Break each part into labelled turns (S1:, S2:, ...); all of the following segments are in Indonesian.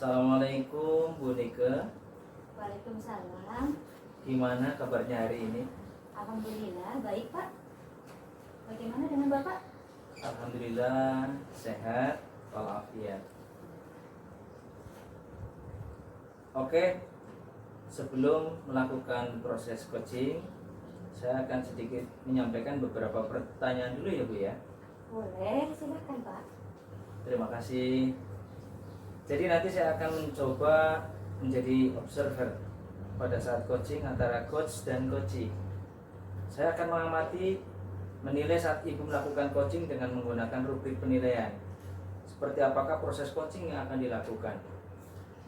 S1: Assalamualaikum Bu Nike.
S2: Waalaikumsalam.
S1: Gimana kabarnya hari ini?
S2: Alhamdulillah baik Pak. Bagaimana dengan Bapak?
S1: Alhamdulillah sehat walafiat. Oke, sebelum melakukan proses coaching, saya akan sedikit menyampaikan beberapa pertanyaan dulu ya Bu ya.
S2: Boleh, silakan Pak.
S1: Terima kasih. Jadi nanti saya akan mencoba menjadi observer pada saat coaching antara coach dan coachee. Saya akan mengamati, menilai saat Ibu melakukan coaching dengan menggunakan rubrik penilaian. Seperti apakah proses coaching yang akan dilakukan?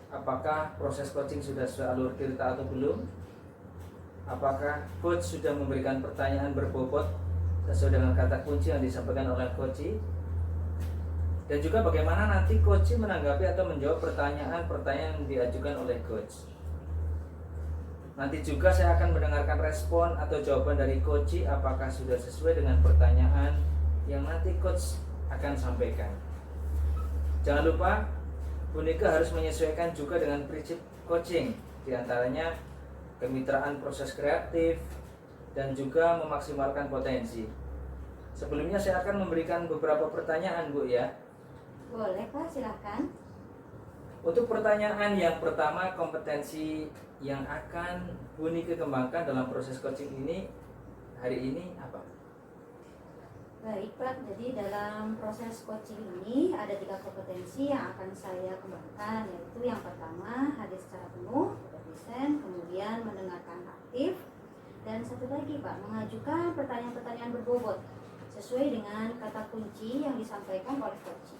S1: Apakah proses coaching sudah sesuai alur cerita atau belum? Apakah coach sudah memberikan pertanyaan berbobot sesuai dengan kata kunci yang disampaikan oleh coachee? Dan juga bagaimana nanti coachee menanggapi atau menjawab pertanyaan-pertanyaan yang diajukan oleh coach. Nanti juga saya akan mendengarkan respon atau jawaban dari coachee apakah sudah sesuai dengan pertanyaan yang nanti coach akan sampaikan. Jangan lupa Bu Nike harus menyesuaikan juga dengan prinsip coaching, diantaranya kemitraan proses kreatif dan juga memaksimalkan potensi. Sebelumnya saya akan memberikan beberapa pertanyaan Bu ya.
S2: Boleh Pak, silakan.
S1: Untuk pertanyaan yang pertama, kompetensi yang akan Bu Nike kembangkan dalam proses coaching ini hari ini apa?
S2: Baik Pak, jadi dalam proses coaching ini ada 3 kompetensi yang akan saya kembangkan, yaitu yang pertama hadir secara penuh, present, kemudian mendengarkan aktif, dan satu lagi Pak, mengajukan pertanyaan-pertanyaan berbobot sesuai dengan kata kunci yang disampaikan oleh coach.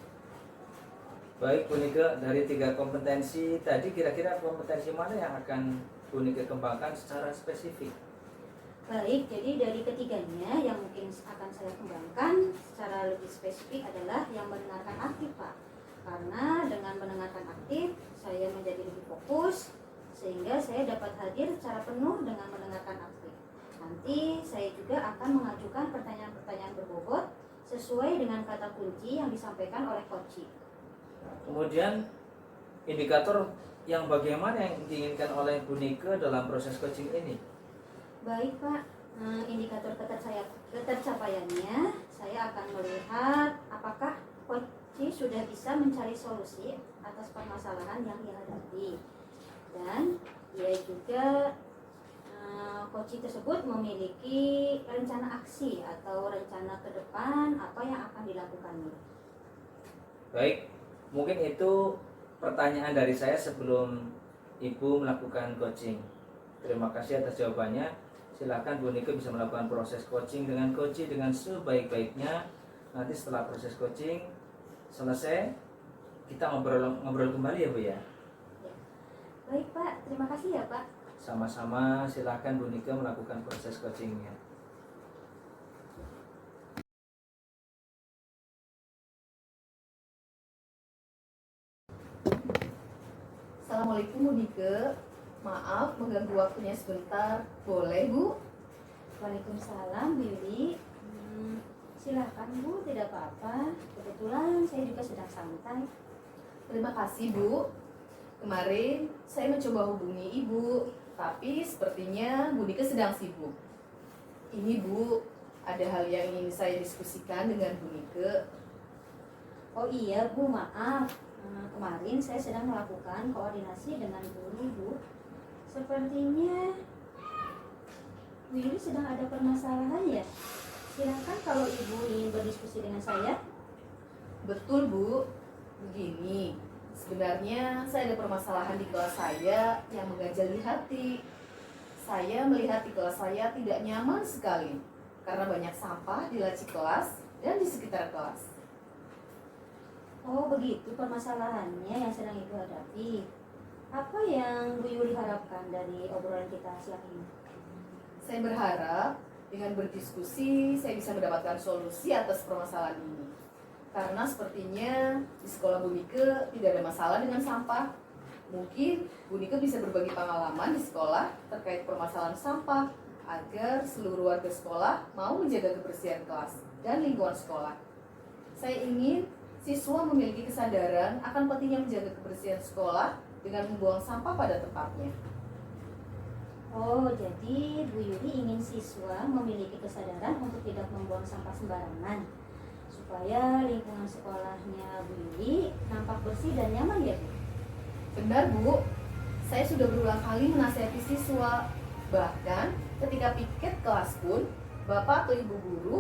S1: Baik Bu Nike, dari 3 kompetensi tadi kira-kira kompetensi mana yang akan Bu Nike kembangkan secara spesifik?
S2: Baik, jadi dari ketiganya yang mungkin akan saya kembangkan secara lebih spesifik adalah yang mendengarkan aktif Pak. Karena dengan mendengarkan aktif, saya menjadi lebih fokus sehingga saya dapat hadir secara penuh dengan mendengarkan aktif. Nanti saya juga akan mengajukan pertanyaan-pertanyaan berbobot sesuai dengan kata kunci yang disampaikan oleh coach.
S1: Kemudian indikator yang bagaimana yang diinginkan oleh Bu Nike dalam proses coaching ini?
S2: Baik Pak, indikator ketercapaiannya saya akan melihat apakah coach sudah bisa mencari solusi atas permasalahan yang dihadapi, dan dia juga coach tersebut memiliki rencana aksi atau rencana ke depan apa yang akan dilakukannya.
S1: Baik, mungkin itu pertanyaan dari saya sebelum Ibu melakukan coaching. Terima kasih atas jawabannya. Silakan Bu Nike bisa melakukan proses coaching dengan coachee dengan sebaik-baiknya. Nanti setelah proses coaching selesai, kita ngobrol kembali ya Bu ya.
S2: Baik Pak, terima kasih ya Pak.
S1: Sama-sama, silakan Bu Nike melakukan proses coachingnya.
S3: Assalamualaikum Bu Nike, maaf mengganggu waktunya sebentar, boleh Bu?
S2: Waalaikumsalam Bu Yuli. Silakan Bu, tidak apa-apa. Kebetulan saya juga sedang santai.
S3: Terima kasih Bu. Kemarin saya mencoba hubungi Ibu, tapi sepertinya Bu Nike sedang sibuk. Ini Bu, ada hal yang ingin saya diskusikan dengan Bu Nike.
S2: Oh iya Bu, maaf. Kemarin saya sedang melakukan koordinasi dengan Bu. Sepertinya Bu Yuli sedang ada permasalahan ya. Silakan kalau Ibu ingin berdiskusi dengan saya.
S3: Betul Bu, begini. Sebenarnya saya ada permasalahan di kelas saya yang mengganjal di hati. Saya melihat di kelas saya tidak nyaman sekali karena banyak sampah di laci kelas dan di sekitar kelas.
S2: Oh begitu permasalahannya yang sedang Ibu hadapi. Apa yang Bu Yuli harapkan dari obrolan kita siang ini?
S3: Saya berharap dengan berdiskusi saya bisa mendapatkan solusi atas permasalahan ini. Karena sepertinya di sekolah Bu Nike tidak ada masalah dengan sampah. Mungkin Bu Nike bisa berbagi pengalaman di sekolah terkait permasalahan sampah agar seluruh warga sekolah mau menjaga kebersihan kelas dan lingkungan sekolah. Saya ingin siswa memiliki kesadaran akan pentingnya menjaga kebersihan sekolah dengan membuang sampah pada tempatnya.
S2: Oh, jadi Bu Yuli ingin siswa memiliki kesadaran untuk tidak membuang sampah sembarangan supaya lingkungan sekolahnya Bu Yuli nampak bersih dan nyaman ya Bu?
S3: Benar Bu, saya sudah berulang kali menasihati siswa. Bahkan ketika piket kelas pun, Bapak atau Ibu guru,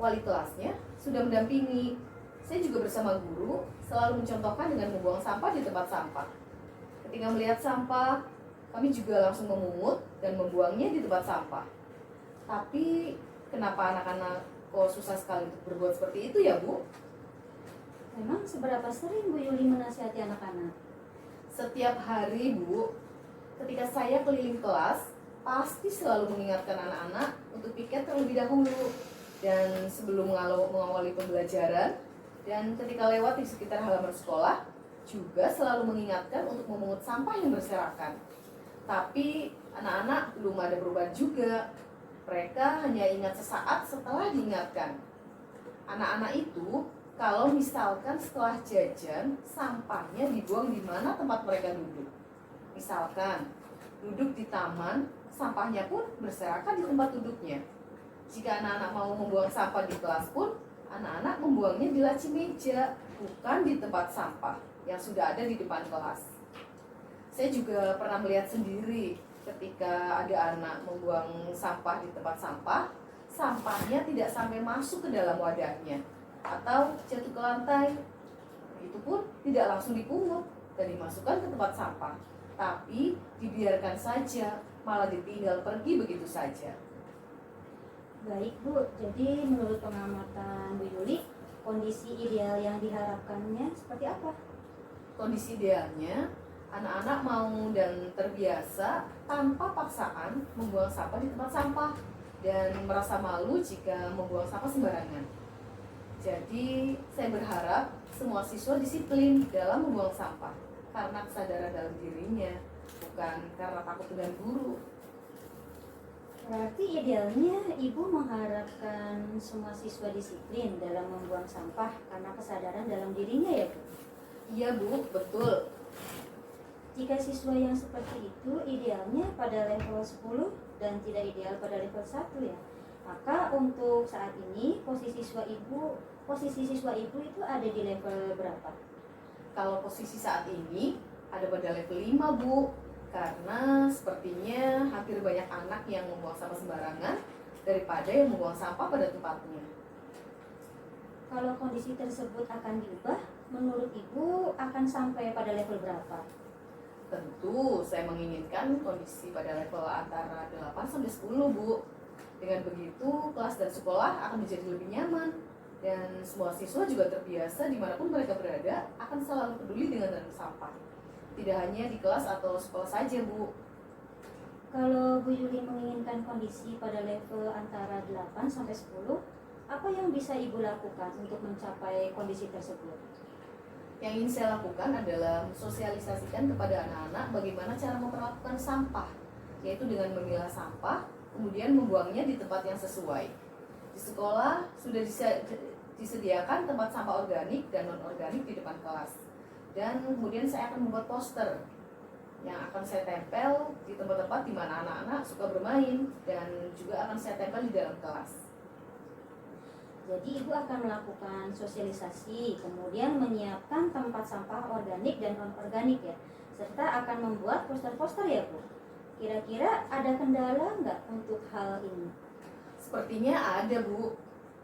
S3: wali kelasnya sudah mendampingi. Saya juga bersama guru selalu mencontohkan dengan membuang sampah di tempat sampah. Ketika melihat sampah, kami juga langsung memungut dan membuangnya di tempat sampah. Tapi kenapa anak-anak kok susah sekali untuk berbuat seperti itu ya Bu?
S2: Memang seberapa sering Bu Yuli menasihati anak-anak?
S3: Setiap hari Bu, ketika saya keliling kelas, pasti selalu mengingatkan anak-anak untuk piket terlebih dahulu. Dan sebelum mengawali pembelajaran, dan ketika lewat di sekitar halaman sekolah, juga selalu mengingatkan untuk memungut sampah yang berserakan. Tapi anak-anak belum ada perubahan juga. Mereka hanya ingat sesaat setelah diingatkan. Anak-anak itu kalau misalkan setelah jajan, sampahnya dibuang di mana tempat mereka duduk. Misalkan duduk di taman, sampahnya pun berserakan di tempat duduknya. Jika anak-anak mau membuang sampah di kelas pun, anak-anak membuangnya di laci meja, bukan di tempat sampah yang sudah ada di depan kelas. Saya juga pernah melihat sendiri ketika ada anak membuang sampah di tempat sampah, sampahnya tidak sampai masuk ke dalam wadahnya atau jatuh ke lantai. Itu pun tidak langsung dipungut dan dimasukkan ke tempat sampah, tapi dibiarkan saja, malah ditinggal pergi begitu saja.
S2: Baik Bu, jadi menurut pengamatan Bu Yuli, kondisi ideal yang diharapkannya seperti apa?
S3: Kondisi idealnya, anak-anak mau dan terbiasa tanpa paksaan membuang sampah di tempat sampah dan merasa malu jika membuang sampah sembarangan. Jadi, saya berharap semua siswa disiplin dalam membuang sampah karena kesadaran dalam dirinya, bukan karena takut dengan guru.
S2: Berarti idealnya Ibu mengharapkan semua siswa disiplin dalam membuang sampah karena kesadaran dalam dirinya ya Bu?
S3: Iya Bu, betul.
S2: Jika siswa yang seperti itu idealnya pada level 10 dan tidak ideal pada level 1 ya. Maka untuk saat ini posisi siswa ibu itu ada di level berapa?
S3: Kalau posisi saat ini ada pada level 5 Bu, karena sepertinya hampir banyak anak yang membuang sampah sembarangan daripada yang membuang sampah pada tempatnya.
S2: Kalau kondisi tersebut akan diubah, menurut Ibu akan sampai pada level berapa?
S3: Tentu saya menginginkan kondisi pada level antara 8 sampai 10 Bu. Dengan begitu kelas dan sekolah akan menjadi lebih nyaman dan semua siswa juga terbiasa dimanapun mereka berada akan selalu peduli dengan sampah. Tidak hanya di kelas atau sekolah saja Bu.
S2: Kalau Bu Yuli menginginkan kondisi pada level antara 8 sampai 10, apa yang bisa Ibu lakukan untuk mencapai kondisi tersebut?
S3: Yang ingin saya lakukan adalah mensosialisasikan kepada anak-anak bagaimana cara memperlakukan sampah, yaitu dengan memilah sampah, kemudian membuangnya di tempat yang sesuai. Di sekolah sudah disediakan tempat sampah organik dan non-organik di depan kelas. Dan kemudian saya akan membuat poster yang akan saya tempel di tempat-tempat di mana anak-anak suka bermain dan juga akan saya tempel di dalam kelas.
S2: Jadi Ibu akan melakukan sosialisasi, kemudian menyiapkan tempat sampah organik dan non-organik ya, serta akan membuat poster-poster ya Bu. Kira-kira ada kendala nggak untuk hal ini?
S3: Sepertinya ada Bu.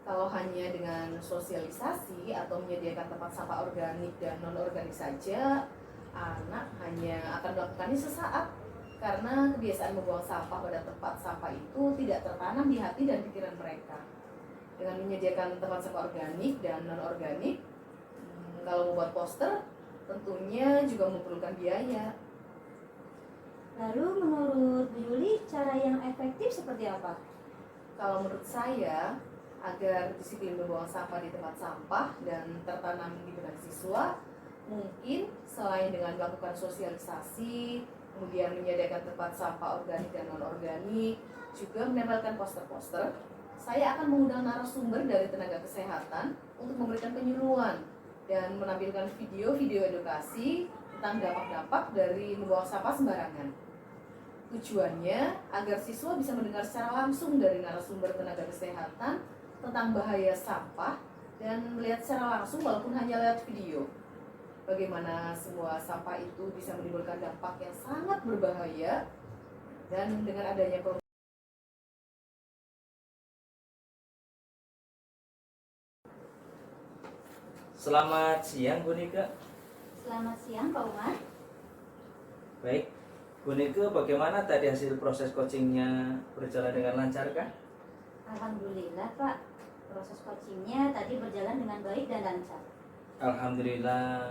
S3: Kalau hanya dengan sosialisasi atau menyediakan tempat sampah organik dan non-organik saja, anak hanya akan melakukannya sesaat karena kebiasaan membuang sampah pada tempat sampah itu tidak tertanam di hati dan pikiran mereka. Dengan menyediakan tempat sampah organik dan non-organik, kalau membuat poster tentunya juga memerlukan biaya.
S2: Lalu menurut Bu Yuli, cara yang efektif seperti apa?
S3: Kalau menurut saya, agar disiplin membuang sampah di tempat sampah dan tertanam di benak siswa, mungkin selain dengan melakukan sosialisasi, kemudian menyediakan tempat sampah organik dan non-organik, juga menempelkan poster-poster, saya akan mengundang narasumber dari tenaga kesehatan untuk memberikan penyuluhan dan menampilkan video-video edukasi tentang dampak-dampak dari membuang sampah sembarangan. Tujuannya agar siswa bisa mendengar secara langsung dari narasumber tenaga kesehatan tentang bahaya sampah dan melihat secara langsung walaupun hanya lewat video. Bagaimana semua sampah itu bisa menimbulkan dampak yang sangat berbahaya, dan dengan adanya
S1: Selamat siang Bu Nika.
S2: Selamat siang Pak Umar.
S1: Baik, Bu Nika, bagaimana tadi hasil proses coachingnya, berjalan dengan lancar kah?
S2: Alhamdulillah Pak, proses coachingnya tadi berjalan dengan baik dan lancar.
S1: Alhamdulillah.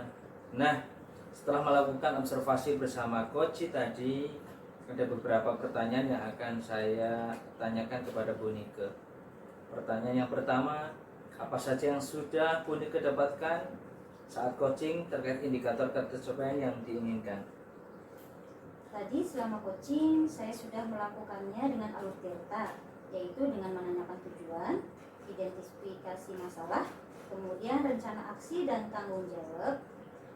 S1: Nah, setelah melakukan observasi bersama coach tadi, ada beberapa pertanyaan yang akan saya tanyakan kepada Bu Nika. Pertanyaan yang pertama, apa saja yang sudah Bu Nika dapatkan saat coaching terkait indikator ketercapaian yang diinginkan?
S2: Tadi selama coaching saya sudah melakukannya dengan alur tirta, yaitu dengan menanyakan tujuan, identifikasi masalah, kemudian rencana aksi dan tanggung jawab.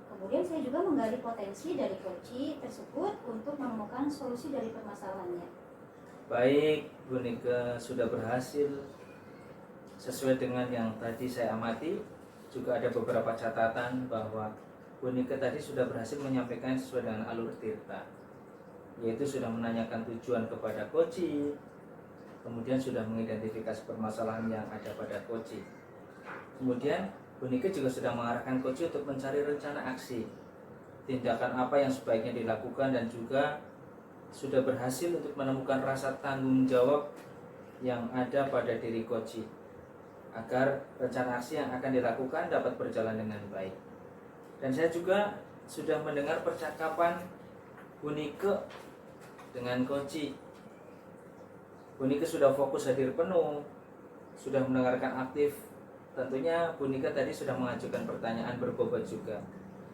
S2: Kemudian saya juga menggali potensi dari coach tersebut untuk menemukan solusi dari permasalahannya.
S1: Baik, Bu Nika sudah berhasil sesuai dengan yang tadi saya amati. Juga ada beberapa catatan bahwa Bu Nika tadi sudah berhasil menyampaikan sesuai dengan alur tirta, yaitu sudah menanyakan tujuan kepada coach, kemudian sudah mengidentifikasi permasalahan yang ada pada coach. Kemudian Bu Nika juga sudah mengarahkan coach untuk mencari rencana aksi, tindakan apa yang sebaiknya dilakukan, dan juga sudah berhasil untuk menemukan rasa tanggung jawab yang ada pada diri coach, agar rencana aksi yang akan dilakukan dapat berjalan dengan baik. Dan saya juga sudah mendengar percakapan Bu Nika dengan coach. Bu Nika sudah fokus hadir penuh, sudah mendengarkan aktif. Tentunya Bu Nika tadi sudah mengajukan pertanyaan berbobot juga,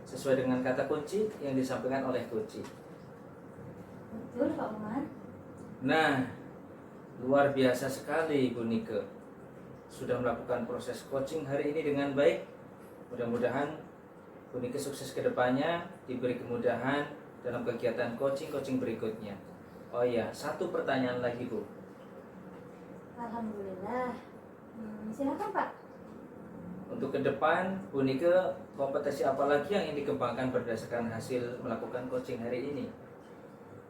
S1: sesuai dengan kata kunci yang disampaikan oleh coach.
S2: Betul Pak Umar.
S1: Nah, luar biasa sekali Bu Nika. Sudah melakukan proses coaching hari ini dengan baik. Mudah-mudahan Bu Nika sukses ke depannya, diberi kemudahan dalam kegiatan coaching berikutnya. Oh iya, satu pertanyaan lagi Bu.
S2: Alhamdulillah. Silakan Pak.
S1: Untuk ke depan, Bu Nika, kompetensi apa lagi yang ingin dikembangkan berdasarkan hasil melakukan coaching hari ini?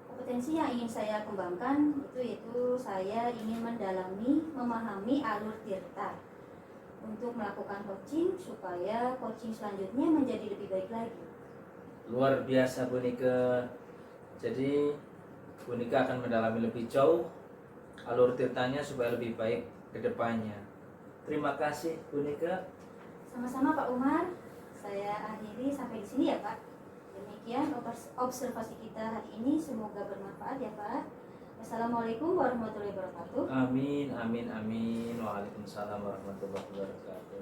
S2: Kompetensi yang ingin saya kembangkan yaitu saya ingin memahami alur tirta untuk melakukan coaching supaya coaching selanjutnya menjadi lebih baik lagi.
S1: Luar biasa Bu Nika. Jadi Bu Nika akan mendalami lebih jauh alur tirtanya supaya lebih baik ke depannya. Terima kasih Bu Nika.
S2: Sama-sama Pak Umar. Saya akhiri sampai di sini ya Pak. Demikian observasi kita hari ini, semoga bermanfaat ya Pak. Assalamualaikum warahmatullahi wabarakatuh.
S1: Amin, amin, amin. Waalaikumsalam warahmatullahi wabarakatuh.